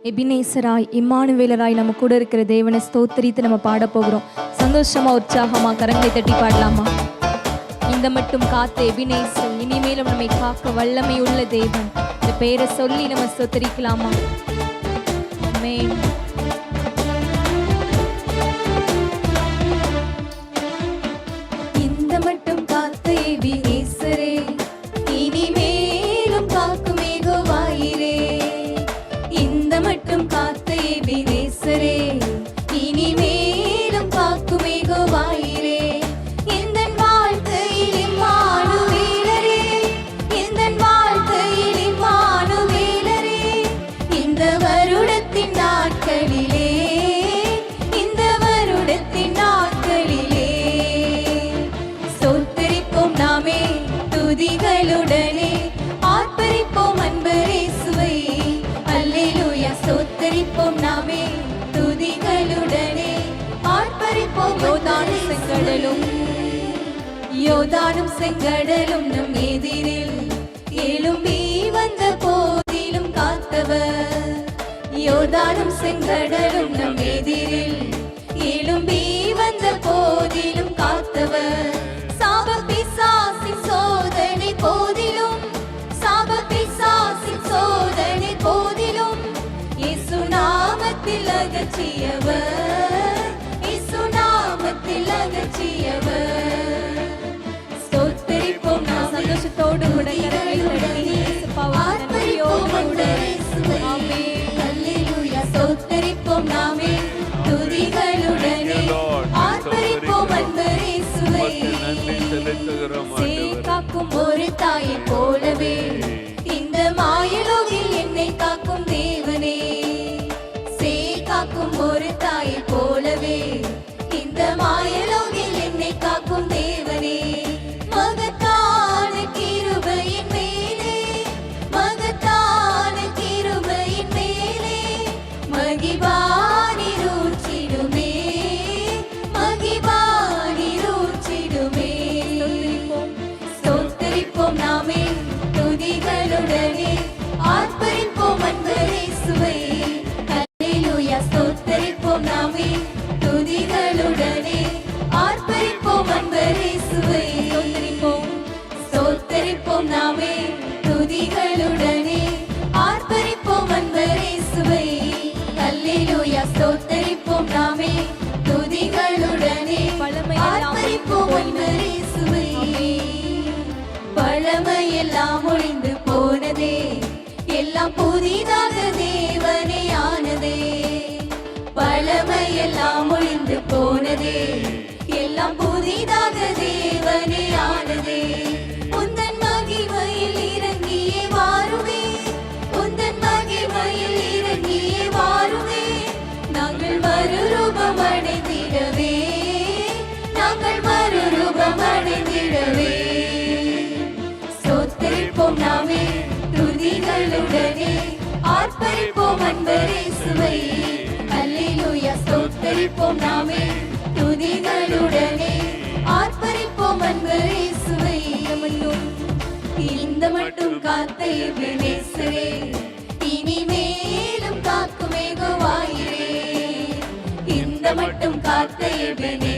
எபினேசராய் இம்மானுவேலராய் நம்ம கூட இருக்கிற தேவனை ஸ்தோத்திரித்து நம்ம பாட போகிறோம். சந்தோஷமா உற்சாகமா கரங்களை தட்டி பாடலாமா? இந்த மட்டும் காத்த எபினேசர், இனிமேலும் நம்மை காக்க வல்லமை உள்ள தேவன், இந்த பெயரை சொல்லி நம்ம ஸ்தோத்திரிக்கலாமா? ஆமென். இந்த மட்டும் காத்த எபினேசரே, இனிமேலும் காக்கும் யெகோவாயிரே. இந்த மட்டும் காத்த எபினேசரே, இனிமேலும் காக்கும் யெகோவாயிரே. எந்தன் வாழ்க்கையில் இம்மானுவேலரே, எந்தன் வாழ்க்கையில் இம்மானுவேலரே. இந்த வருடத்தின் நாட்களிலே, இந்த வருடத்தின் நாட்களிலே ஸ்தோத்திரிப்போம் நாமே துதிகளுடனே, ஆர்ப்பரிப்போம் அன்பு இயேசுவை. அல்லேலூயா. ஸ்தோத்திரிப்போம் நாமே துதிகளுடனே, ஆர்ப்பரிப்போம். யோர்தானும் செங்கடலும், யோர்தானும் செங்கடலும் நம் எதிரில் எழும்பி வந்த போதிலும் காத்தவர். யோர்தானும் செங்கடலும் நம் எதிரில் எழும்பி வந்த போதிலும் காத்தவர். சாப பிசாசின் சோதனை போதிலும், சாப பிசாசின் சோதனை போதிலும் இயேசு நாமத்தில் அகற்றியவர், இயேசு நாமத்தில் அகற்றியவர். ஸ்தோத்திரிப்போம் நாம் சந்தோஷத்தோடு கூட கரங்களை தட்டி ஆர்ப்பரிப்போம் இயேசுவை. அல்லேலூயா. ஸ்தோத்திரிப்போம் நாமே துதிகளுடனே, ஆர்ப்பரிப்போம் அன்பு இயேசுவை. காக்கும் ஒரு தாயை போலவே இந்த மாயலோகில் என்னை காக்கும் தேவனே. காக்கும் ஒரு தாயை போலவே இந்த மாயலோகில் என்னை காக்கும் தேவனே. மகத்தான கிருபையின் மேலே, மகத்தான கிருபையின் மேலே மகிபானிரூற்றிடுமே, மகிபானிரூற்றிடுமே. ஸ்தோத்திரிப்போம் நாமே துதிகளுடனே, ஆர்ப்பரிப்போம் அன்பு இயேசுவை. அல்லேலூயா. ஸ்தோத்திரிப்போம் நாமே துதிகளுடனே, ஆர்ப்பரிப்போம் அன்பு இயேசுவை. ஸ்தோத்திரிப்போம் நாமே துதிகளுடனே, ஆர்ப்பரிப்போம் அன்பு இயேசுவை. அல்லேலூயா. ஸ்தோத்திரிப்போம் நாமே துதிகளுடனே, ஆர்ப்பரிப்போம் அன்பு இயேசுவை. பழமையெல்லாம் ஒழிந்து போனதே, எல்லாம் புதிதாக தேவனே ஆனதே. பழமையெல்லாம் ஒழிந்து போனதே, எல்லாம் புதிதாக தேவனே ஆனதே. உந்தன் மகிமையில் இறங்கியே வாருமே, உந்தன் மகிமையில் இறங்கியே வாருமே. நாங்கள் மறுரூபம் அடைந்திடவே, நாங்கள் மறுரூபம் அடைந்திடவே. ஸ்தோத்திரிப்போம் நாமே துதிகளுடனே, ஆர்ப்பரிப்போம் அன்பு இயேசுவை. அல்லேலூயா. ஸ்தோத்திரிப்போம் நாமே துதிகளுடனே, ஆர்ப்பரிப்போம் அன்பு இயேசுவை. இந்த மட்டும் காத்த எபினேசரே, இனிமேலும் காக்கும் யெகோவாயிரே. இந்த மட்டும் காத்த எபினேசரே,